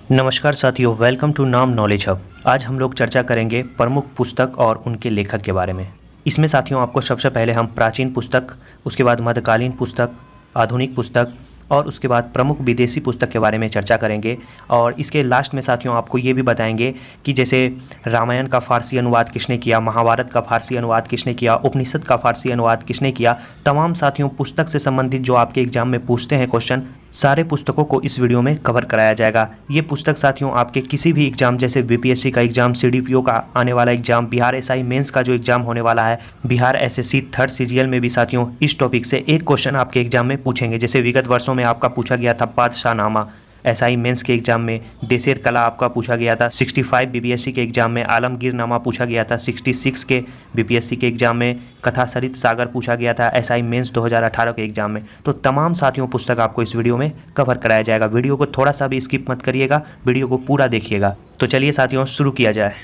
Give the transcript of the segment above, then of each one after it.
नमस्कार साथियों, welcome to नाम नॉलेज हब। आज हम लोग चर्चा करेंगे प्रमुख पुस्तक और उनके लेखक के बारे में। इसमें साथियों आपको सबसे पहले हम प्राचीन पुस्तक, उसके बाद मध्यकालीन पुस्तक, आधुनिक पुस्तक और उसके बाद प्रमुख विदेशी पुस्तक के बारे में चर्चा करेंगे। और इसके लास्ट में साथियों आपको ये भी बताएंगे कि जैसे रामायण का फ़ारसी अनुवाद किसने किया, महाभारत का फ़ारसी अनुवाद किसने किया, उपनिषद का फ़ारसी अनुवाद किसने किया। तमाम साथियों पुस्तक से संबंधित जो आपके एग्जाम में पूछते हैं क्वेश्चन, सारे पुस्तकों को इस वीडियो में कवर कराया जाएगा। ये पुस्तक साथियों आपके किसी भी एग्जाम जैसे बीपीएससी का एग्जाम, सीडीपीओ का आने वाला एग्जाम, बिहार एसआई मेंस का जो एग्जाम होने वाला है, बिहार एसएससी थर्ड सीजीएल में भी साथियों इस टॉपिक से एक क्वेश्चन आपके एग्जाम में पूछेंगे। जैसे विगत वर्षों में आपका पूछा गया था बादशाहनामा, एसआई मेंस के एग्जाम में देसेर कला आपका पूछा गया था, 65 बीपीएससी के एग्जाम में आलमगीरनामा पूछा गया था, 66 के बीपीएससी के एग्जाम में कथा सरित सागर पूछा गया था एसआई मेंस 2018 के एग्जाम में। तो तमाम साथियों पुस्तक आपको इस वीडियो में कवर कराया जाएगा। वीडियो को थोड़ा सा भी स्किप मत करिएगा, वीडियो को पूरा देखिएगा। तो चलिए साथियों शुरू किया जाए।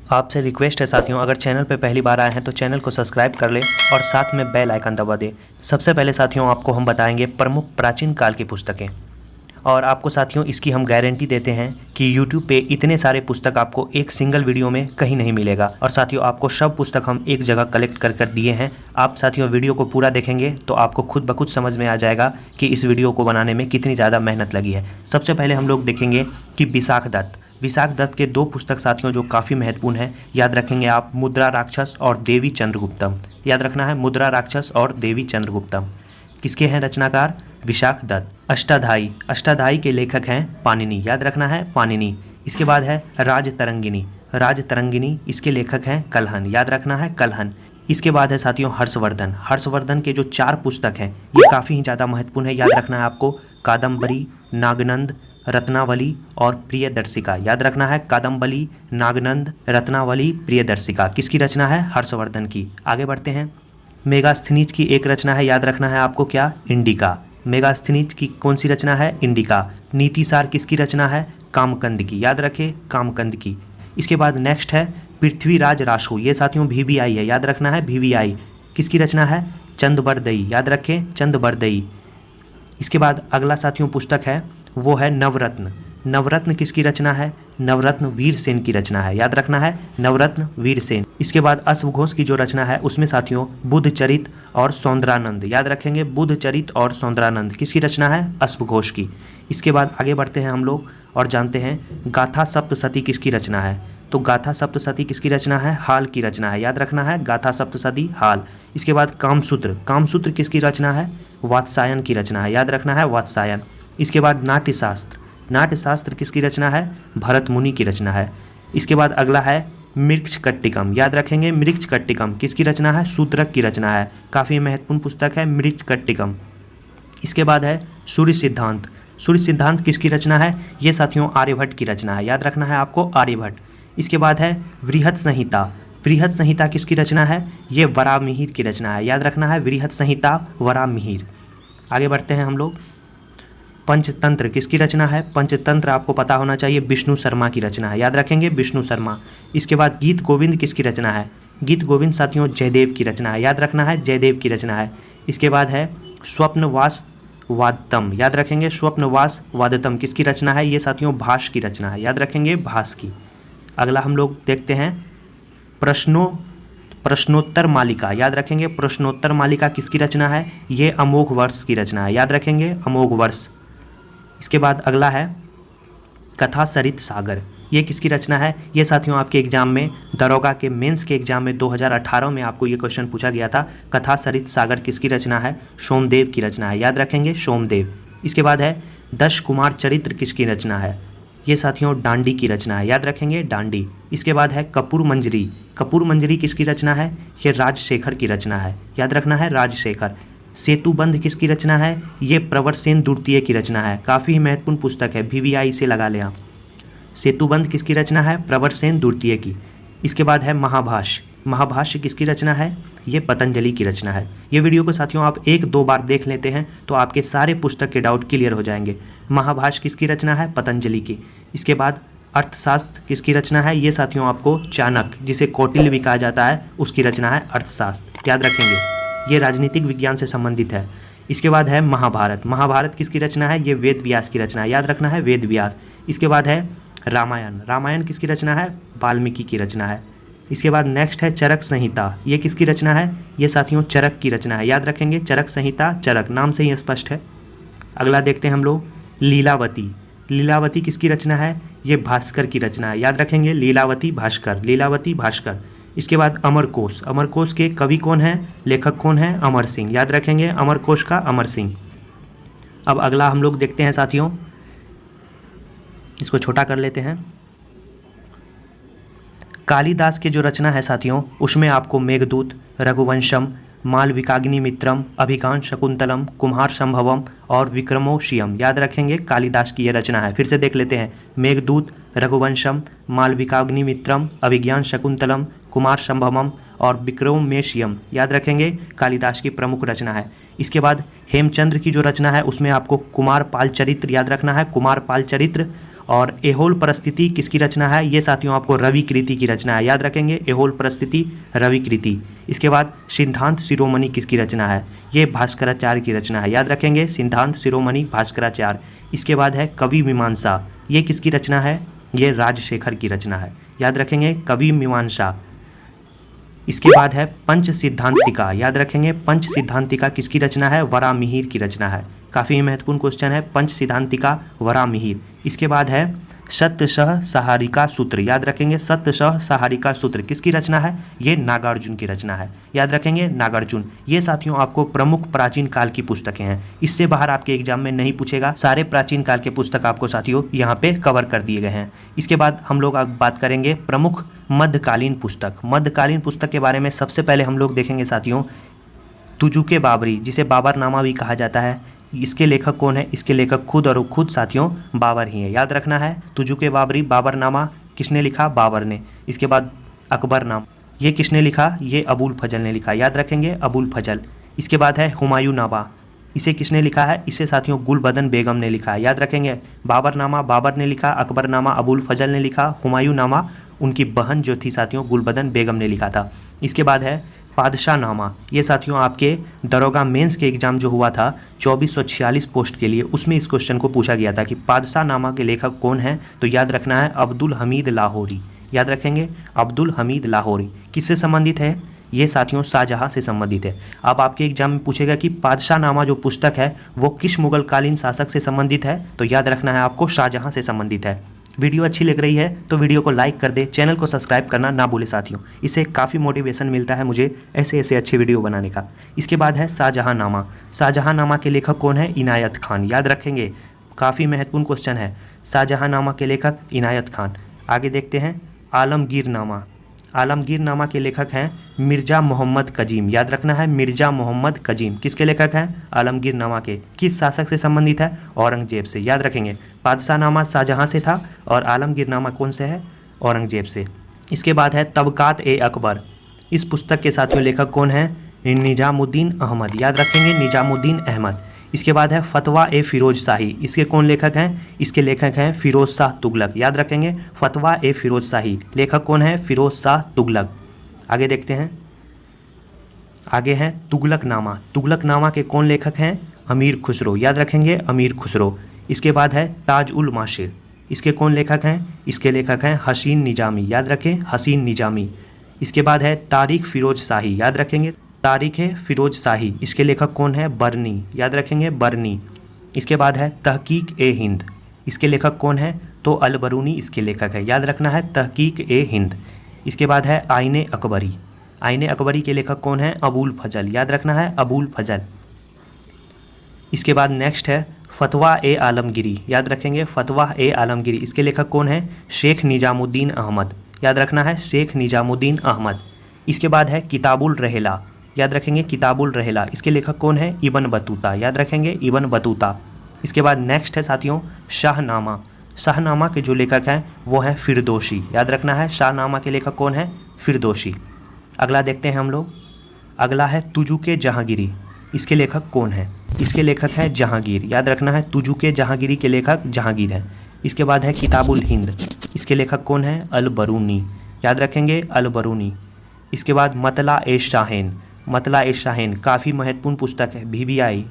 आपसे रिक्वेस्ट है साथियों, अगर चैनल पर पहली बार आए हैं तो चैनल को सब्सक्राइब कर लें और साथ में बेल आइकन दबा दें। सबसे पहले साथियों आपको हम बताएंगे प्रमुख प्राचीन काल की पुस्तकें, और आपको साथियों इसकी हम गारंटी देते हैं कि YouTube पे इतने सारे पुस्तक आपको एक सिंगल वीडियो में कहीं नहीं मिलेगा। और साथियों आपको सब पुस्तक हम एक जगह कलेक्ट कर दिए हैं। आप साथियों वीडियो को पूरा देखेंगे तो आपको खुद ब खुद समझ में आ जाएगा कि इस वीडियो को बनाने में कितनी ज़्यादा मेहनत लगी है। सबसे पहले हम लोग देखेंगे कि विशाख दत्त के दो पुस्तक साथियों जो काफ़ी महत्वपूर्ण है, याद रखेंगे आप, मुद्रा राक्षस और देवी चंद्रगुप्तम। याद रखना है, मुद्रा राक्षस और देवी चंद्रगुप्तम किसके हैं रचनाकार? विशाख दत्त। अष्टाध्यायी के लेखक हैं पाणिनि। याद रखना है, पाणिनि। इसके बाद है राजतरंगिनी, इसके लेखक हैं कल्हन। याद रखना है, कल्हन। इसके बाद है साथियों हर्षवर्धन के जो 4 पुस्तक हैं ये काफ़ी ही ज़्यादा महत्वपूर्ण है। याद रखना है आपको, कादम्बरी, नागनंद, रत्नावली और प्रियदर्शिका। याद रखना है, कादम्बरी, नागनंद, रत्नावली, प्रियदर्शिका किसकी रचना है? हर्षवर्धन की। आगे बढ़ते हैं। मेगास्थनीज की एक रचना है, याद रखना है आपको, क्या? इंडिका। मेगास्थनीज की कौन सी रचना है? इंडिका। नीतिसार किसकी रचना है? कामकंद की। याद रखें, कामकंद की। इसके बाद नेक्स्ट है पृथ्वीराज रासो, ये साथियों VVI है। याद रखना है, VVI किसकी रचना है? चंदबरदई। याद रखें, चंदबरदई। इसके बाद अगला साथियों पुस्तक है वो है नवरत्न किसकी रचना है? नवरत्न वीरसेन की रचना है। याद रखना है, नवरत्न वीरसेन। इसके बाद अश्वघोष की जो रचना है उसमें साथियों बुद्धचरित और सौंदरानंद। याद रखेंगे, बुद्धचरित और सौंदरानंद किसकी रचना है? अश्वघोष की। इसके बाद आगे बढ़ते हैं हम लोग और जानते हैं गाथा सप्तशती किसकी रचना है। तो गाथा सप्तशती किसकी रचना है? हाल की रचना है। याद रखना है, गाथा सप्तशती हाल। इसके बाद कामसूत्र किसकी रचना है? वात्सायन की रचना है। याद रखना है, वात्सायन। इसके बाद नाट्यशास्त्र किसकी रचना है? भरत मुनि की रचना है। इसके बाद अगला है मृच्छकट्टिकम। याद रखेंगे, मृच्छकट्टिकम किसकी रचना है? शूद्रक की रचना है। काफ़ी महत्वपूर्ण पुस्तक है मृच्छकट्टिकम। इसके बाद है सूर्य सिद्धांत किसकी रचना है? ये साथियों आर्यभट्ट की रचना है। याद रखना है आपको, आर्यभट्ट। इसके बाद है वृहत संहिता किसकी रचना है? ये वराहमिहिर की रचना है। याद रखना है, वृहत संहिता वराहमिहिर। आगे बढ़ते हैं हम लोग। पंचतंत्र किसकी रचना है? पंचतंत्र आपको पता होना चाहिए, विष्णु शर्मा की रचना है। याद रखेंगे, विष्णु शर्मा। इसके बाद गीत गोविंद किसकी रचना है? गीत गोविंद साथियों जयदेव की रचना है। याद रखना है, जयदेव की रचना है। इसके बाद है स्वप्नवास वादतम। याद रखेंगे, स्वप्नवास वादतम किसकी रचना है? ये साथियों भास की रचना है। याद रखेंगे, भास की। अगला हम लोग देखते हैं प्रश्नोत्तर मालिका। याद रखेंगे, प्रश्नोत्तर मालिका किसकी रचना है? ये अमोघ वर्ष की रचना है। याद रखेंगे, अमोघ वर्ष। इसके बाद अगला है कथा सरित सागर, ये किसकी रचना है? ये साथियों आपके एग्जाम में, दरोगा के मेंस के एग्जाम में 2018 में आपको ये क्वेश्चन पूछा गया था। कथा सरित सागर किसकी रचना है? सोमदेव की रचना है। याद रखेंगे, सोमदेव। इसके बाद है 10 कुमार चरित्र किसकी रचना है? ये साथियों डांडी की रचना है। याद रखेंगे, डांडी। इसके बाद है कपूर मंजरी किसकी रचना है? ये राजशेखर की रचना है। याद रखना है, राजशेखर। सेतुबंध किसकी रचना है? ये प्रवरसेन द्वितीय की रचना है। काफ़ी महत्वपूर्ण पुस्तक है, VVI से लगा लें आप। सेतुबंध किसकी रचना है? प्रवरसेन द्वितीय की। इसके बाद है महाभाष्य किसकी रचना है? ये पतंजलि की रचना है। ये वीडियो को साथियों आप 1-2 बार देख लेते हैं तो आपके सारे पुस्तक के डाउट क्लियर हो जाएंगे। महाभाष्य किसकी रचना है? पतंजलि की। इसके बाद अर्थशास्त्र किसकी रचना है? ये साथियों आपको चाणक्य, जिसे कौटिल्य भी कहा जाता है, उसकी रचना है अर्थशास्त्र। याद रखेंगे। ये राजनीतिक विज्ञान से संबंधित है। इसके बाद है महाभारत। महाभारत किसकी रचना है? ये वेद व्यास की रचना है, याद रखना है, वेद व्यास। इसके बाद है रामायण। रामायण किसकी रचना है? वाल्मीकि की रचना है। इसके बाद नेक्स्ट है चरक संहिता। ये किसकी रचना है? ये साथियों चरक की रचना है, याद रखेंगे, चरक संहिता, चरक नाम से ही स्पष्ट है। अगला देखते हैं हम लोग लीलावती। लीलावती किसकी रचना है? ये भास्कर की रचना है, याद रखेंगे, लीलावती भास्कर, लीलावती भास्कर। इसके बाद अमरकोश। अमरकोश के कवि कौन है? लेखक कौन है? अमर सिंह, याद रखेंगे, अमरकोश का अमर सिंह। अब अगला हम लोग देखते हैं साथियों, इसको छोटा कर लेते हैं। कालिदास की जो रचना है साथियों, उसमें आपको मेघदूत, रघुवंशम, मालविकाग्निमित्रम, अभिज्ञान शकुंतलम, कुमार संभवम और विक्रमोशियम, याद रखेंगे, कालिदास की यह रचना है। फिर से देख लेते हैं, मेघदूत, रघुवंशम, मालविकाग्निमित्रम, अभिज्ञान शकुंतलम, कुमार संभवम और विक्रमोशियम, याद रखेंगे, कालिदास की प्रमुख रचना है। इसके बाद हेमचंद्र की जो रचना है उसमें आपको कुमार पाल चरित्र, याद रखना है, कुमार पाल चरित्र। और एहोल परिस्थिति किसकी रचना है? ये साथियों आपको रवि कृति की रचना है, याद रखेंगे, एहोल परिस्थिति, रवि कृति। इसके बाद सिद्धांत शिरोमणि किसकी रचना है? ये भास्कराचार्य की रचना है, याद रखेंगे, सिद्धांत शिरोमणि भास्कराचार्य। इसके बाद है कवि मीमांसा। ये किसकी रचना है? ये राजशेखर की रचना है, याद रखेंगे, कवि मीमांसा। इसके बाद है पंच सिद्धांतिका, याद रखेंगे, पंच सिद्धांतिका किसकी रचना है? वरामिहिर की रचना है। काफ़ी महत्वपूर्ण क्वेश्चन है, पंच सिद्धांतिका वरामिहिर। इसके बाद है सत्यसह सहारिका सूत्र, याद रखेंगे, सत्यसह सहारिका सूत्र किसकी रचना है? ये नागार्जुन की रचना है, याद रखेंगे, नागार्जुन। ये साथियों आपको प्रमुख प्राचीन काल की पुस्तकें हैं, इससे बाहर आपके एग्जाम में नहीं पूछेगा। सारे प्राचीन काल के पुस्तक आपको साथियों यहाँ पे कवर कर दिए गए हैं। इसके बाद हम लोग अब बात करेंगे प्रमुख मध्यकालीन पुस्तक। मध्यकालीन पुस्तक के बारे में सबसे पहले हम लोग देखेंगे साथियों तुजुके बाबरी, जिसे बाबरनामा भी कहा जाता है। इसके लेखक कौन है? इसके लेखक खुद और खुद साथियों बाबर ही है, याद रखना है, तुजुके बाबरी, बाबरनामा किसने लिखा? बाबर ने। इसके बाद अकबरनामा, ये किसने लिखा? ये अबुल फजल ने लिखा, याद रखेंगे, अबुल फजल। इसके बाद है हुमायूंनामा, इसे किसने लिखा है? इसे साथियों गुलबदन बेगम ने लिखा है, याद रखेंगे। बाबरनामा बाबर ने लिखा, अकबरनामा अबुल फजल ने लिखा, हुमायूंनामा उनकी बहन जो थी साथियों गुलबदन बेगम ने लिखा था। इसके बाद है पादशाहनामा। ये साथियों आपके दरोगा मेंस के एग्जाम जो हुआ था 2446 पोस्ट के लिए, उसमें इस क्वेश्चन को पूछा गया था कि पादशाहनामा के लेखक कौन है? तो याद रखना है अब्दुल हमीद लाहौरी, याद रखेंगे, अब्दुल हमीद लाहौरी। किससे संबंधित है? ये साथियों शाहजहाँ से संबंधित है। अब आपके एग्जाम में पूछेगा कि पादशाहनामा जो पुस्तक है वो किस मुगलकालीन शासक से संबंधित है? तो याद रखना है आपको शाहजहाँ से संबंधित है। वीडियो अच्छी लग रही है तो वीडियो को लाइक कर दे, चैनल को सब्सक्राइब करना ना भूले साथियों, इससे काफ़ी मोटिवेशन मिलता है मुझे ऐसे ऐसे अच्छे वीडियो बनाने का। इसके बाद है शाहजहाँनामा। शाहजहाँनामा के लेखक कौन है? इनायत खान, याद रखेंगे, काफ़ी महत्वपूर्ण क्वेश्चन है। शाहजहाँनामा के लेखक इनायत खान। आगे देखते हैं आलमगीरनामा। आलमगीरनामा के लेखक हैं मिर्ज़ा मोहम्मद कजीम, याद रखना है, मिर्ज़ा मोहम्मद कजीम। किसके लेखक हैं? आलमगीरनामा के। किस शासक से संबंधित है? औरंगजेब से, याद रखेंगे। पादशाहनामा शाहजहाँ से था और आलमगीरनामा कौन से है? औरंगजेब से। इसके बाद है तबकात ए अकबर। इस पुस्तक के साथियों लेखक कौन है? निजामुद्दीन अहमद, याद रखेंगे, निजामुद्दीन अहमद। इसके बाद है फतवा ए फिरोज शाही। इसके कौन लेखक हैं? इसके लेखक हैं फिरोज शाह तुगलक, याद रखेंगे, फतवा ए फिरोज शाही। लेखक कौन है? फिरोज शाह तुगलक। आगे देखते हैं, आगे हैं तुगलकनामा। तुगलकनामा के कौन लेखक हैं? अमीर खुसरो, याद रखेंगे, अमीर खुसरो। इसके बाद है ताज उल माशिर। इसके कौन लेखक हैं? इसके लेखक हैं हसीन निजामी, याद रखें, हसीन निजामी। इसके बाद है तारीख फिरोज शाही, याद रखेंगे, तारीख फिरोज शाही। इसके लेखक कौन है? बर्नी, याद रखेंगे, बर्नी। इसके बाद है तहकीक ए हिंद। इसके लेखक कौन है? तो अलबरूनी इसके लेखक है, याद रखना है, तहकीक ए हिंद। इसके बाद है आईने अकबरी। आईने अकबरी के लेखक कौन है? अबुल फजल, याद रखना है, अबुल फजल। इसके बाद नेक्स्ट है फतवा ए आलमगिरी, याद रखेंगे, फतवा ए आलमगिरी। इसके लेखक कौन है? शेख निजामुद्दीन अहमद, याद रखना है, शेख निजामुद्दीन अहमद। इसके बाद है किताबुल रहेला, याद रखेंगे, किताबुल रहेला। इसके लेखक कौन है? इब्न बतूता, याद रखेंगे, इब्न बतूता। इसके बाद नेक्स्ट है साथियों शाहनामा। शाहनामा के जो लेखक हैं वो हैं फिरदौसी, याद रखना है, शाहनामा के लेखक कौन है? फिरदौसी। अगला देखते हैं हम लोग, अगला है तुजुके जहांगीरी। इसके लेखक कौन है? इसके लेखक हैं जहांगीर, याद रखना है, तुजुके जहांगीरी के लेखक जहांगीर हैं। इसके बाद है किताबुल हिंद। इसके लेखक कौन है? अल बरूनी, याद रखेंगे, अल बरूनी। इसके बाद मतला ए शाहीन। मतला ए शाहीन, काफ़ी महत्वपूर्ण पुस्तक है, VBI।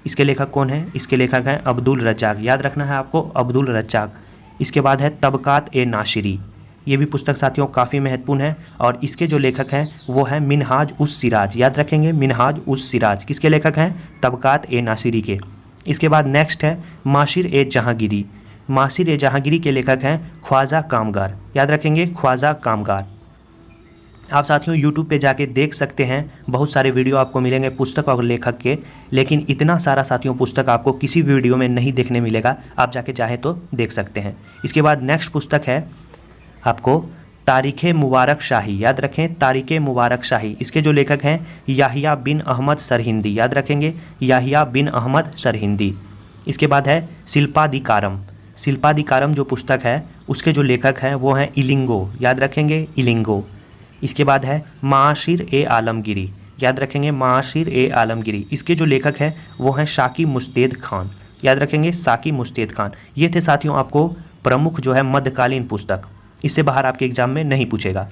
इसके लेखक कौन है? इसके लेखक हैं अब्दुल रज्जाक, याद रखना है आपको, अब्दुल रज्जाक। इसके बाद है तबकात ए नासिरी, ये भी पुस्तक साथियों काफ़ी महत्वपूर्ण है, और इसके जो लेखक हैं वो है मिनहाज उस सिराज, याद रखेंगे, मिनहाज उस सिराज। किसके लेखक हैं? तबकात ए नासिरी के। इसके बाद नेक्स्ट है माशिर ए जहांगीरी, माशिर ए जहांगीरी के लेखक हैं ख्वाजा कामगार, याद रखेंगे, ख्वाजा कामगार। आप साथियों यूट्यूब पे जाके देख सकते हैं, बहुत सारे वीडियो आपको मिलेंगे पुस्तक और लेखक के, लेकिन इतना सारा साथियों पुस्तक आपको किसी वीडियो में नहीं देखने मिलेगा, आप जाके चाहे तो देख सकते हैं। इसके बाद नेक्स्ट पुस्तक है आपको तारीख़ मुबारक शाही, याद रखें, तारीख़ मुबारक शाही। इसके जो लेखक हैं याहिया बिन अहमद सरहिंदी, याद रखेंगे, याहिया बिन अहमद सरहिंदी। इसके बाद है शिल्पाधिकारम, शिल्पाधिकारम जो पुस्तक है उसके जो लेखक हैं वो हैं इलिंगो, याद रखेंगे, इलिंगो। इसके बाद है माशिर ए आलमगिरी, याद रखेंगे, माशिर ए आलमगिरी। इसके जो लेखक हैं वो हैं शाकी मुस्तैद खान, याद रखेंगे, शाकी मुस्तैद खान। ये थे साथियों आपको प्रमुख जो है मध्यकालीन पुस्तक, इससे बाहर आपके एग्जाम में नहीं पूछेगा।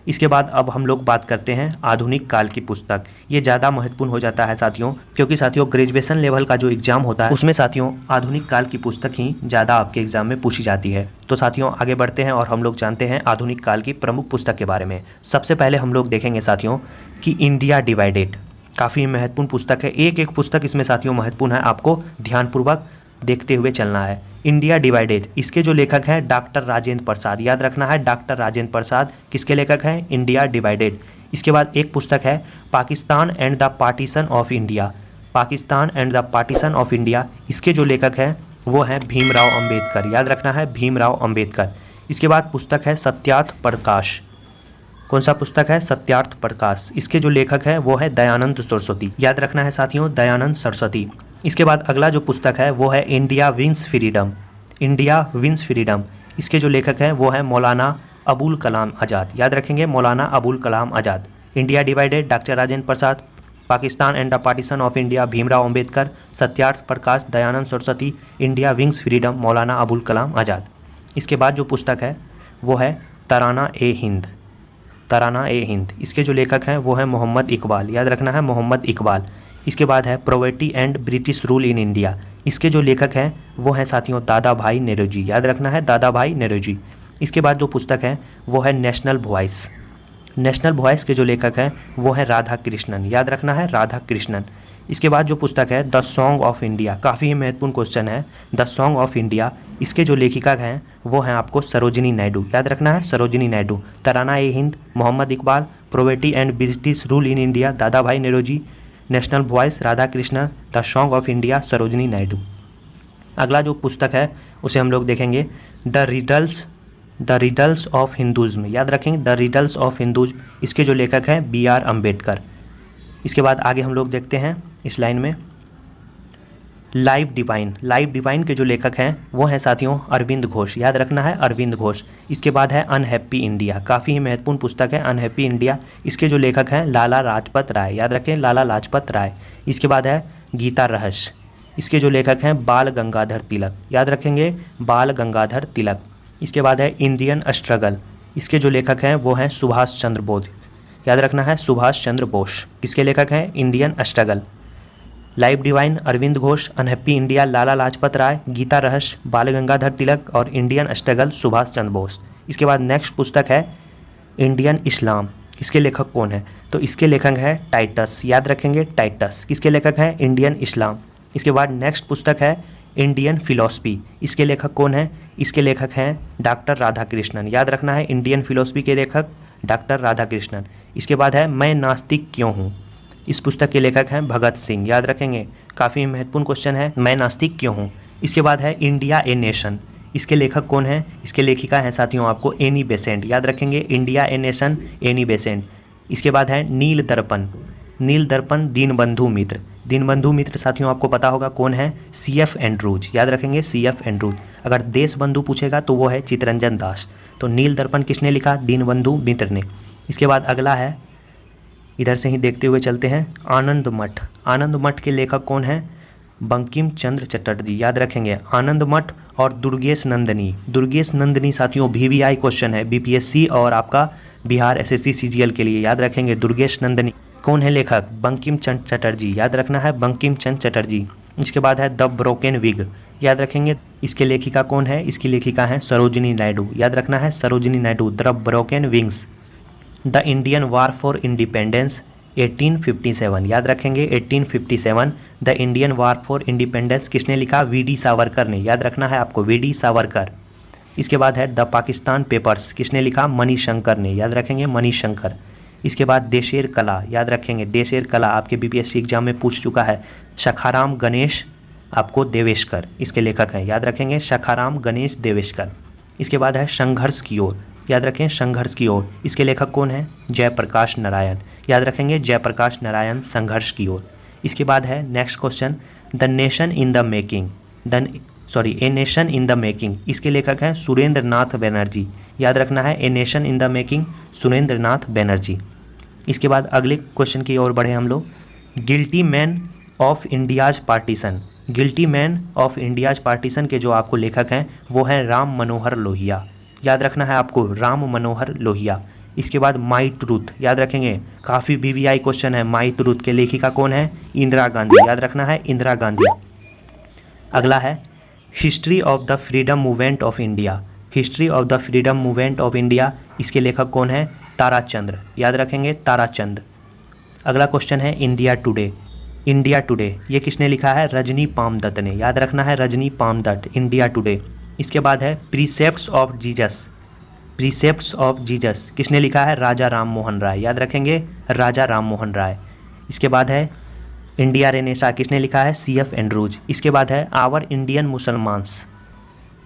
इसके बाद अब हम लोग बात करते हैं आधुनिक काल की पुस्तक। ये ज़्यादा महत्वपूर्ण हो जाता है साथियों, क्योंकि साथियों ग्रेजुएशन लेवल का जो एग्जाम होता है उसमें साथियों आधुनिक काल की पुस्तक ही ज़्यादा आपके एग्जाम में पूछी जाती है। तो साथियों आगे बढ़ते हैं और हम लोग जानते हैं आधुनिक काल की प्रमुख पुस्तक के बारे में। सबसे पहले हम लोग देखेंगे साथियों कि इंडिया डिवाइडेड, काफ़ी महत्वपूर्ण पुस्तक है, एक एक पुस्तक इसमें साथियों महत्वपूर्ण है, आपको ध्यानपूर्वक देखते हुए चलना है। इंडिया डिवाइडेड, इसके जो लेखक हैं डॉक्टर राजेंद्र प्रसाद, याद रखना है, डॉक्टर राजेंद्र प्रसाद किसके लेखक हैं? India divided. इसके बाद एक पुस्तक है Pakistan and the partition of India, Pakistan and the partition of India. इसके जो लेखक हैं वो हैं भीमराव अंबेडकर, याद रखना है, भीमराव अंबेडकर। इसके बाद पुस्तक है सत्यार्थ प्रकाश, कौन सा पुस्तक है? सत्यार्थ प्रकाश। इसके जो लेखक हैं वो है दयानंद सरस्वती, याद रखना है साथियों, दयानंद सरस्वती। इसके बाद अगला जो पुस्तक है वो है India wins freedom, India wins freedom. इसके जो लेखक हैं वो हैं मौलाना अबुल कलाम आज़ाद, याद रखेंगे, Maulana Abul Kalam Azad. India divided doctor Rajendra Prasad, Pakistan and the partition of India Bhimrao Ambedkar, Satyarth Prakash Dayanand Saraswati, India wins freedom Maulana Abul Kalam आज़ाद। इसके बाद जो पुस्तक है वो है तराना ए हिंद, तराना ए हिंद। इसके जो लेखक हैं वो है मोहम्मद इकबाल, याद रखना है, मोहम्मद इकबाल। इसके बाद है poverty and British rule in India. इसके जो लेखक हैं वो हैं साथियों दादा भाई नेरोजी, याद रखना है, दादा भाई नेरोजी। इसके बाद जो पुस्तक है वो है नेशनल वॉइस, नेशनल वॉइस के जो लेखक हैं वो हैं राधा कृष्णन, याद रखना है, राधा कृष्णन। इसके बाद जो पुस्तक है द सॉन्ग ऑफ इंडिया, काफ़ी ही महत्वपूर्ण क्वेश्चन है, द सॉन्ग ऑफ इंडिया। इसके जो लेखिका हैं वो हैं आपको सरोजिनी नायडू, याद रखना है, Sarojini Naidu. Tarana e Hind Mohammad Iqbal, poverty and British rule in India Dadabhai Naoroji, national voice Radhakrishnan, the song of India Sarojini Naidu. अगला जो पुस्तक है उसे हम लोग देखेंगे द रिडल्स ऑफ हिंदुज़्म, याद रखेंगे, द रिडल्स ऑफ हिंदुज़्म। इसके जो लेखक हैं BR अम्बेडकर। इसके बाद आगे हम लोग देखते हैं इस लाइन में लाइव डिवाइन, लाइव डिवाइन के जो लेखक हैं वो हैं साथियों अरविंद घोष, याद रखना है, अरविंद घोष। इसके बाद है अनहैप्पी इंडिया, काफ़ी ही महत्वपूर्ण पुस्तक है अनहैप्पी इंडिया। इसके जो लेखक हैं लाला लाजपत राय, याद रखें, लाला लाजपत राय। इसके बाद है गीता रहस्य। इसके जो लेखक हैं बाल गंगाधर तिलक, याद रखेंगे, बाल गंगाधर तिलक। इसके बाद है इंडियन स्ट्रगल। इसके जो लेखक हैं वो हैं सुभाष चंद्र बोस, याद रखना है, सुभाष चंद्र बोस। किसके लेखक हैं? Indian struggle. Life divine Aurobindo Ghosh, unhappy India Lala Lajpat Rai, Gita Rahasya Bal Gangadhar Tilak और इंडियन स्ट्रगल सुभाष चंद्र बोस। इसके बाद नेक्स्ट पुस्तक है इंडियन इस्लाम। इसके लेखक कौन है? तो इसके लेखक है टाइटस, याद रखेंगे, टाइटस। किसके लेखक हैं? इंडियन इस्लाम। इसके बाद नेक्स्ट पुस्तक है इंडियन फिलॉसफी। इसके लेखक कौन है? इसके लेखक हैं डॉक्टर राधा कृष्णन, याद रखना है, इंडियन फिलॉसफी के लेखक डॉक्टर राधा कृष्णन। इसके बाद है मैं नास्तिक क्यों हूँ। इस पुस्तक के लेखक हैं भगत सिंह, याद रखेंगे, काफ़ी महत्वपूर्ण क्वेश्चन है, मैं नास्तिक क्यों हूँ। इसके बाद है इंडिया ए नेशन। इसके लेखक कौन है? इसके लेखिका हैं साथियों आपको एनी बेसेंट, याद रखेंगे, India a nation Annie Besant. इसके बाद है नील दर्पण, नील दर्पण दीनबंधु मित्र। दीनबंधु मित्र साथियों आपको पता होगा कौन है? CF एंड्रूज, याद रखेंगे, CF एंड्रूज। अगर देश बंधु पूछेगा तो वो है चितरंजन दास। तो नील दर्पण किसने लिखा? दीनबंधु मित्र ने। इसके बाद अगला है, इधर से ही देखते हुए चलते हैं, आनंद मठ। आनंद मठ के लेखक कौन है? बंकिम चंद्र चटर्जी, याद रखेंगे, आनंद मठ। और दुर्गेश नंदनी। दुर्गेश नंदनी साथियों VBI क्वेश्चन है, BPSC और आपका बिहार SSC CGL के लिए, याद रखेंगे, दुर्गेश नंदनी। कौन है लेखक? बंकिम चंद्र चटर्जी, याद रखना है बंकिम चंद्र चटर्जी। इसके बाद है द ब्रोकन विग, याद रखेंगे। इसके लेखिका कौन है? इसकी लेखिका है सरोजिनी नायडू, याद रखना है Sarojini Naidu. The broken wings. The Indian war for independence 1857, याद रखेंगे 1857। The Indian war for independence किसने लिखा? वीडी सावरकर ने, याद रखना है आपको वीडी सावरकर। इसके बाद है द पाकिस्तान पेपर्स, किसने लिखा? मणिशंकर ने, याद रखेंगे मणिशंकर। इसके बाद देशेर कला, याद रखेंगे देशेर कला, आपके बीपीएससी एग्जाम में पूछ चुका है। शखाराम गणेश आपको देवेशकर इसके लेखक हैं, याद रखेंगे शखाराम गणेश देवेशकर। इसके बाद है संघर्ष की ओर, याद रखें संघर्ष की ओर, इसके लेखक कौन है? जयप्रकाश नारायण, याद रखेंगे जयप्रकाश नारायण संघर्ष की ओर। इसके बाद है next question, the nation in the making, a nation in the making, इसके लेखक हैं सुरेंद्र नाथ बनर्जी, याद रखना है a nation in the making Surendranath Banerjee. इसके बाद अगले क्वेश्चन की ओर बढ़े हम लोग, guilty man of India's partition, guilty man of India's partition के जो आपको लेखक हैं वो हैं राम मनोहर लोहिया, याद रखना है आपको राम मनोहर लोहिया। इसके बाद माई ट्रूथ, याद रखेंगे काफ़ी बीवीआई क्वेश्चन है, माई ट्रूथ के लेखिका कौन है? इंदिरा गांधी, याद रखना है इंदिरा गांधी। अगला है history of the freedom movement of India, history of the freedom movement of India, इसके लेखक कौन है? ताराचंद्र, याद रखेंगे ताराचंद्र। अगला क्वेश्चन है इंडिया टुडे, इंडिया टुडे ये किसने लिखा है? रजनी पामदत्त ने, याद रखना है रजनी पामदत्त, इंडिया टुडे। इसके बाद है precepts of Jesus, precepts of Jesus किसने लिखा है? राजा राम मोहन राय, याद रखेंगे राजा राम मोहन राय। इसके बाद है इंडिया रेनेसा, किसने लिखा है? CF Andrews. इसके बाद है आवर इंडियन मुसलमान्स,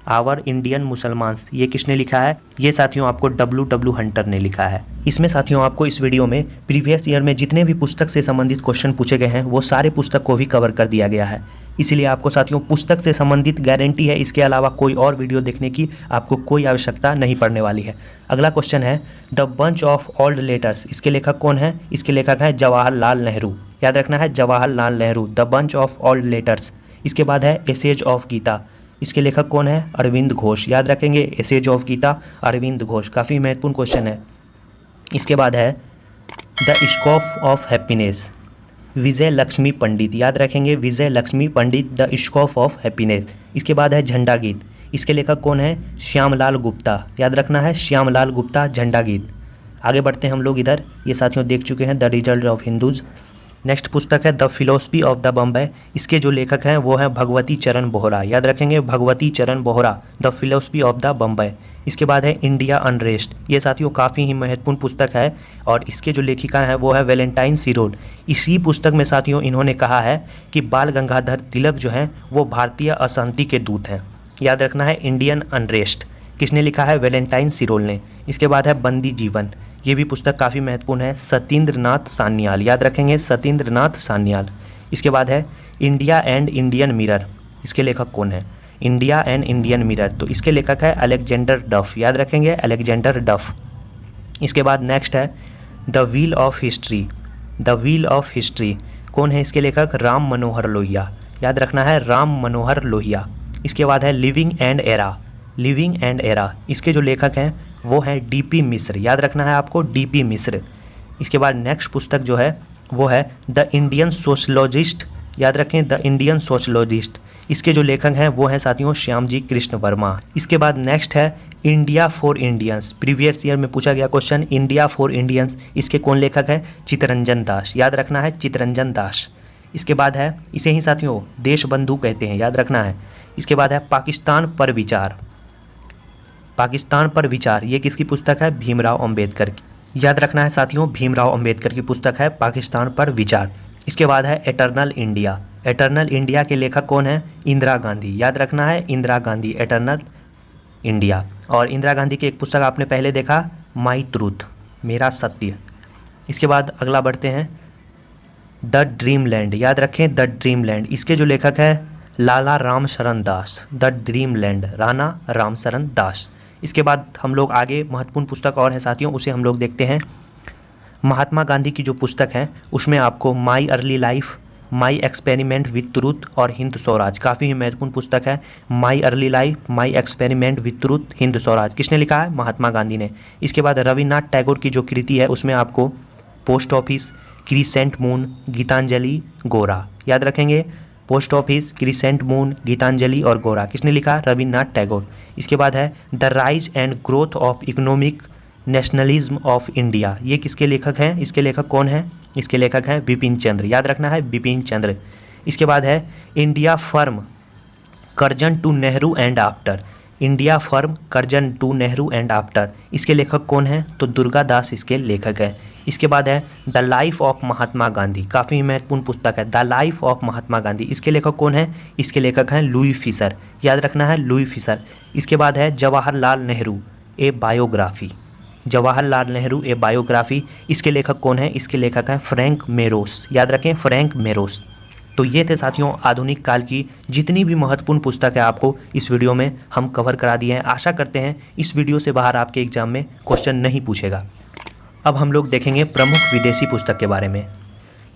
आवर इंडियन मुसलमान्स ये किसने लिखा है? ये साथियों आपको W हंटर ने लिखा है। इसमें साथियों आपको इस वीडियो में प्रीवियस ईयर में जितने भी पुस्तक से संबंधित क्वेश्चन पूछे गए हैं वो सारे पुस्तक को भी कवर कर दिया गया है, इसीलिए आपको साथियों पुस्तक से संबंधित गारंटी है, इसके अलावा कोई और वीडियो देखने की आपको कोई आवश्यकता नहीं पड़ने वाली है। अगला क्वेश्चन है the bunch of old letters, इसके लेखक कौन है? इसके लेखक है जवाहरलाल नेहरू, याद रखना है Jawaharlal Nehru, the bunch of old letters. इसके बाद है एसेज ऑफ गीता, इसके लेखक कौन है? अरविंद घोष, याद रखेंगे एसेज ऑफ गीता अरविंद घोष, काफ़ी महत्वपूर्ण क्वेश्चन है। इसके बाद है द स्कोप ऑफ हैप्पीनेस, विजय लक्ष्मी पंडित, याद रखेंगे विजय लक्ष्मी पंडित, द स्कोप ऑफ हैप्पीनेस। इसके बाद है झंडा गीत, इसके लेखक कौन है? श्यामलाल गुप्ता, याद रखना है श्यामलाल गुप्ता झंडा गीत। आगे बढ़ते हैं हम लोग इधर, ये साथियों देख चुके हैं the result of Hindus. Next पुस्तक है the philosophy of the Bombay, इसके जो लेखक हैं वो हैं भगवती चरण बोहरा, याद रखेंगे भगवती चरण Bohra, the philosophy of the Bombay. इसके बाद है इंडिया अनरेस्ट, ये साथियों काफ़ी ही महत्वपूर्ण पुस्तक है और इसके जो लेखिका हैं वो है वैलेंटाइन सिरोल। इसी पुस्तक में साथियों इन्होंने कहा है कि बाल गंगाधर तिलक जो हैं वो भारतीय अशांति के दूत हैं, याद रखना है इंडियन अनरेस्ट, किसने लिखा है? वैलेंटाइन सिरोल ने। इसके बाद है बंदी जीवन, ये भी पुस्तक काफ़ी महत्वपूर्ण है, सत्येंद्र नाथ सान्याल, याद रखेंगे सत्येंद्र नाथ सान्याल। इसके बाद है इंडिया एंड इंडियन मिरर, इसके लेखक कौन है? इंडिया एंड इंडियन मिरर, तो इसके लेखक है अलेक्जेंडर डफ, याद रखेंगे अलेक्जेंडर डफ। इसके बाद नेक्स्ट है the wheel of history, the wheel of history कौन है? इसके लेखक राम मनोहर लोहिया, याद रखना है राम मनोहर लोहिया। इसके बाद है living and era, living and era, इसके जो लेखक हैं वो हैं DP मिश्र, याद रखना है आपको DP मिश्र। इसके बाद नेक्स्ट पुस्तक जो है वो है द इंडियन सोशलॉजिस्ट, याद रखें द इंडियन सोशलॉजिस्ट, इसके जो लेखक हैं वो हैं साथियों श्यामजी कृष्ण वर्मा। इसके बाद नेक्स्ट है India for Indians, previous year में पूछा गया क्वेश्चन इंडिया फॉर इंडियंस, इसके कौन लेखक हैं? चित्तरंजन दास, याद रखना है चित्तरंजन दास। इसके बाद है इसे ही साथियों देश बंधु कहते हैं, याद रखना है। इसके बाद है पाकिस्तान पर विचार, पाकिस्तान पर विचार ये किसकी पुस्तक है? भीमराव अंबेडकर की, याद रखना है साथियों भीमराव अंबेडकर की पुस्तक है पाकिस्तान पर विचार। इसके बाद है एटर्नल इंडिया, एटर्नल इंडिया के लेखक कौन है? इंदिरा गांधी, याद रखना है इंदिरा गांधी, एटर्नल इंडिया। और इंदिरा गांधी की एक पुस्तक आपने पहले देखा माई ट्रूथ, मेरा सत्य। इसके बाद अगला बढ़ते हैं द ड्रीम लैंड, याद रखें द ड्रीम लैंड, इसके जो लेखक है Lala Ram Sharan Das, the dream land Rana Ram Sharan Das. इसके बाद हम लोग आगे महत्वपूर्ण पुस्तक और है साथियों उसे हम लोग देखते हैं। महात्मा गांधी की जो पुस्तक है उसमें आपको my early life, my experiment with truth और हिंद स्वराज, काफ़ी महत्वपूर्ण पुस्तक है my early life, my experiment with truth, Hind Swaraj, किसने लिखा है? महात्मा गांधी ने। इसके बाद रविन्द्रनाथ टैगोर की जो कृति है उसमें आपको post office, crescent moon, Gitanjali, Gora. याद रखेंगे, post office, crescent moon, Gitanjali और गोरा किसने लिखा? रविन्द्रनाथ टैगोर। इसके बाद है the rise and growth of economic nationalism of India, ये किसके लेखक हैं? इसके लेखक कौन हैं? इसके लेखक हैं बिपिन चंद्र। याद रखना है, बिपिन चंद्र। इसके बाद है India from Curzon to Nehru and after, India from Curzon to Nehru and after, इसके लेखक कौन हैं? तो दुर्गा दास इसके लेखक हैं। इसके बाद है the life of Mahatma Gandhi, काफ़ी महत्वपूर्ण पुस्तक है, the life of Mahatma Gandhi, इसके लेखक कौन हैं? इसके लेखक हैं लुई फिशर। याद रखना है, लुई फिशर। इसके बाद है जवाहरलाल नेहरू ए बायोग्राफी, जवाहरलाल नेहरू ए बायोग्राफी, इसके लेखक कौन हैं? इसके लेखक हैं फ्रैंक मेरोस। याद रखें, फ्रैंक मेरोस। तो ये थे साथियों आधुनिक काल की जितनी भी महत्वपूर्ण पुस्तक है आपको इस वीडियो में हम कवर करा दिए हैं। आशा करते हैं इस वीडियो से बाहर आपके एग्जाम में क्वेश्चन नहीं पूछेगा। अब हम लोग देखेंगे प्रमुख विदेशी पुस्तक के बारे में।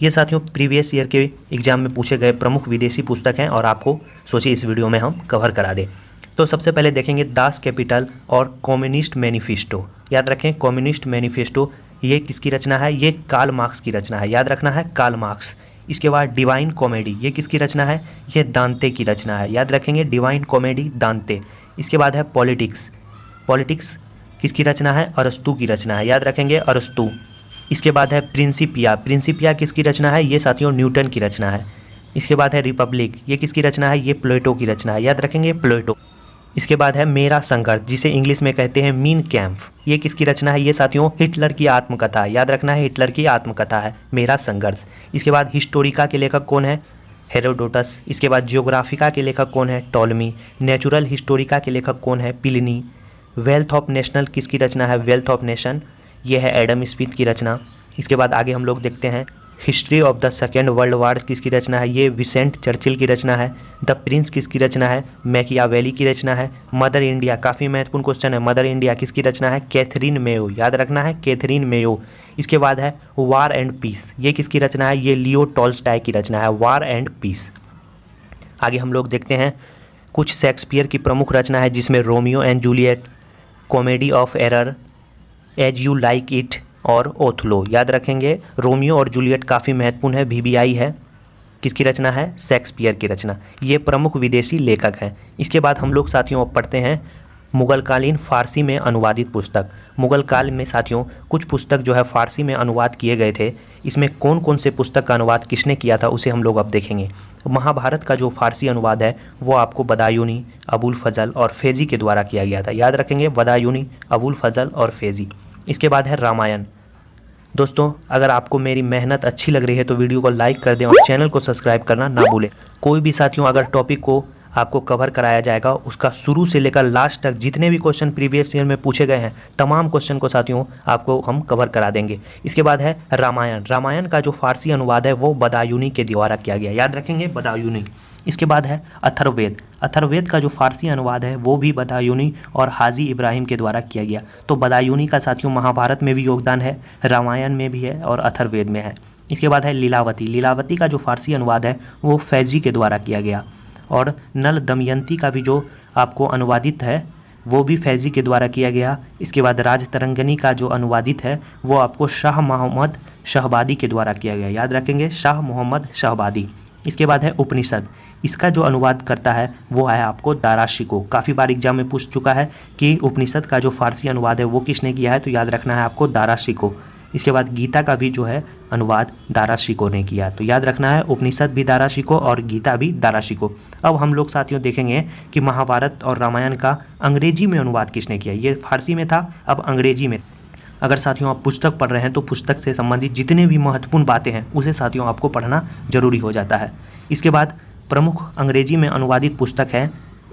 ये साथियों प्रीवियस ईयर के एग्जाम में पूछे गए प्रमुख विदेशी पुस्तक हैं और आपको सोचिए इस वीडियो में हम कवर करा दें। तो सबसे पहले देखेंगे दास कैपिटल और कम्युनिस्ट मैनिफेस्टो। याद रखें, कम्युनिस्ट मैनिफेस्टो ये किसकी रचना है? ये कार्ल मार्क्स की रचना है। याद रखना है, कार्ल मार्क्स। इसके बाद डिवाइन कॉमेडी, ये किसकी रचना है? ये दांते की रचना है। याद रखेंगे, डिवाइन कॉमेडी, दांते। इसके बाद है पॉलिटिक्स, पॉलिटिक्स किसकी रचना है? अरस्तू की रचना है। याद रखेंगे, अरस्तू। इसके बाद है प्रिंसिपिया, प्रिंसिपिया किसकी रचना है? ये साथियों न्यूटन की रचना है। इसके बाद है रिपब्लिक, ये किसकी रचना है? ये प्लेटो की रचना है। याद रखेंगे, प्लेटो। इसके बाद है मेरा संघर्ष, जिसे इंग्लिश में कहते हैं मीन कैंप, ये किसकी रचना है? ये साथियों हिटलर की आत्मकथा है। याद रखना है, हिटलर की आत्मकथा है मेरा संघर्ष। इसके बाद हिस्टोरिका के लेखक कौन है? हेरोडोटस। इसके बाद जियोग्राफिका के लेखक कौन है? टॉलमी। नेचुरल हिस्टोरिका के लेखक कौन है? प्लिनी। वेल्थ ऑफ नेशनल किसकी रचना है? वेल्थ ऑफ नेशन, ये है एडम स्मिथ की रचना। इसके बाद आगे हम लोग देखते हैं history of the second world war किसकी रचना है? ये विसेंट चर्चिल की रचना है। द प्रिंस किसकी रचना है? मैकियावेली की रचना है। मदर इंडिया, काफ़ी महत्वपूर्ण क्वेश्चन है, मदर इंडिया किसकी रचना है? Catherine Mayo. याद रखना है, कैथरीन मेयो। इसके बाद है वार एंड पीस, ये किसकी रचना है? ये लियो टॉल्स्टॉय की रचना है, वार एंड पीस। आगे हम लोग देखते हैं कुछ शेक्सपियर की प्रमुख रचना है जिसमें Romeo and Juliet, comedy of error, as you like it और ओथलो। याद रखेंगे, रोमियो और जूलियट काफ़ी महत्वपूर्ण है, VBI है, किसकी रचना है? शेक्सपियर की रचना। ये प्रमुख विदेशी लेखक हैं। इसके बाद हम लोग साथियों अब पढ़ते हैं मुगलकालीन फ़ारसी में अनुवादित पुस्तक। मुगल काल में साथियों कुछ पुस्तक जो है फ़ारसी में अनुवाद किए गए थे। इसमें कौन कौन से पुस्तक का अनुवाद किसने किया था उसे हम लोग अब देखेंगे। महाभारत का जो फ़ारसी अनुवाद है वो आपको बदायूनी, अबुल फजल और फैज़ी के द्वारा किया गया था। याद रखेंगे, बदायूनी, अबुल फजल और फैज़ी। इसके बाद है रामायण। दोस्तों अगर आपको मेरी मेहनत अच्छी लग रही है तो वीडियो को लाइक कर दें और चैनल को सब्सक्राइब करना ना भूलें। कोई भी साथियों अगर टॉपिक को आपको कवर कराया जाएगा उसका शुरू से लेकर लास्ट तक जितने भी क्वेश्चन प्रीवियस ईयर में पूछे गए हैं तमाम क्वेश्चन को साथियों आपको हम कवर करा देंगे। इसके बाद है रामायण। रामायण का जो फारसी अनुवाद है वो बदायूनी के द्वारा किया गया। याद रखेंगे, बदायूनी। इसके बाद है अथर्ववेद। अथर्ववेद का जो फारसी अनुवाद है वो भी बदायूनी और हाजी इब्राहिम के द्वारा किया गया। तो बदायूनी का साथियों महाभारत में भी योगदान है, रामायण में भी है और अथर्ववेद में है। इसके बाद है लीलावती। लीलावती का जो फारसी अनुवाद है वो फैज़ी के द्वारा किया गया। और नल दमयंती का भी जो आपको अनुवादित है वो भी फैज़ी के द्वारा किया गया। इसके बाद राजतरंगिणी का जो अनुवादित है वो आपको शाह मोहम्मद शहबादी के द्वारा किया गया। याद रखेंगे, शाह मोहम्मद शहबादी। इसके बाद है उपनिषद। इसका जो अनुवाद करता है वो है आपको दारा शिकोह। काफ़ी बार एग्जाम में पूछ चुका है कि उपनिषद का जो फारसी अनुवाद है वो किसने किया है, तो याद रखना है आपको दारा शिकोह। इसके बाद गीता का भी जो है अनुवाद दारा शिकोह ने किया। तो याद रखना है उपनिषद भी दारा शिकोह और गीता भी दारा शिकोह। अब हम लोग साथियों देखेंगे कि महाभारत और रामायण का अंग्रेजी में अनुवाद किसने किया। ये फारसी में था, अब अंग्रेजी में। अगर साथियों आप पुस्तक पढ़ रहे हैं तो पुस्तक से संबंधित जितने भी महत्वपूर्ण बातें हैं उसे साथियों आपको पढ़ना जरूरी हो जाता है। इसके बाद प्रमुख अंग्रेजी में अनुवादित पुस्तक है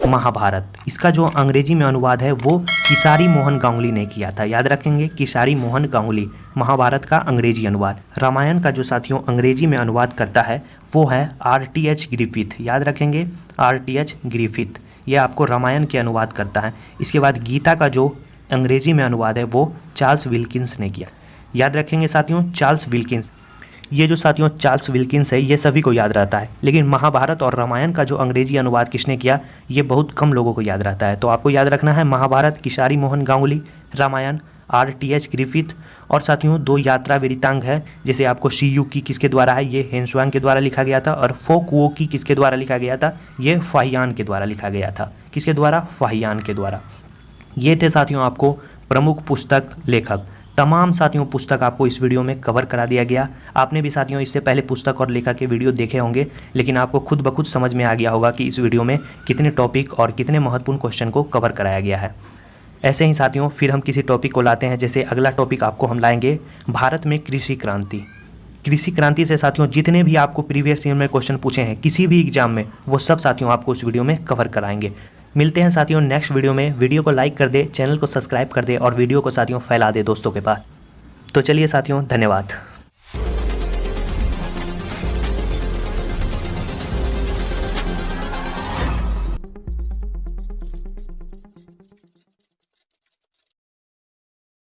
महाभारत। इसका जो अंग्रेजी में अनुवाद है वो किसारी मोहन गांगुली ने किया था। याद रखेंगे, किसारी मोहन गांगुली, महाभारत का अंग्रेजी अनुवाद। रामायण का जो साथियों अंग्रेजी में अनुवाद करता है वो है RTH ग्रिफिथ। याद रखेंगे, RTH ग्रिफिथ, ये आपको रामायण के अनुवाद करता है। इसके बाद गीता का जो अंग्रेजी में अनुवाद है वो चार्ल्स विल्किंस ने किया। याद रखेंगे साथियों, चार्ल्स विल्किंस। ये जो साथियों चार्ल्स विल्किंस है ये सभी को याद रहता है, लेकिन महाभारत और रामायण का जो अंग्रेजी अनुवाद किसने किया ये बहुत कम लोगों को याद रहता है। तो आपको याद रखना है महाभारत किसारी मोहन गांगुली, रामायण R.T.H. ग्रिफिथ, और साथियों 2 यात्रा वृत्तांत है, जैसे आपको सी यू की किसके द्वारा है, ये हेन्सवांग के द्वारा लिखा गया था, और फोक वो की किसके द्वारा लिखा गया था, ये फाहियान के द्वारा लिखा गया था। किसके द्वारा? फाहियान के द्वारा। ये थे साथियों आपको प्रमुख पुस्तक लेखक। तमाम साथियों पुस्तक आपको इस वीडियो में कवर करा दिया गया। आपने भी साथियों इससे पहले पुस्तक और लेखक के वीडियो देखे होंगे, लेकिन आपको खुद ब खुद समझ में आ गया होगा कि इस वीडियो में कितने टॉपिक और कितने महत्वपूर्ण क्वेश्चन को कवर कराया गया है। ऐसे ही साथियों फिर हम किसी टॉपिक को लाते हैं। जैसे अगला टॉपिक आपको हम लाएंगे भारत में कृषि क्रांति। कृषि क्रांति से साथियों जितने भी आपको प्रीवियस ईयर में क्वेश्चन पूछे हैं किसी भी एग्जाम में, वो सब साथियों आपको उस वीडियो में कवर कराएंगे। मिलते हैं साथियों नेक्स्ट वीडियो में। वीडियो को लाइक कर दे, चैनल को सब्सक्राइब कर दे और वीडियो को साथियों फैला दे दोस्तों के पास। तो चलिए साथियों, धन्यवाद।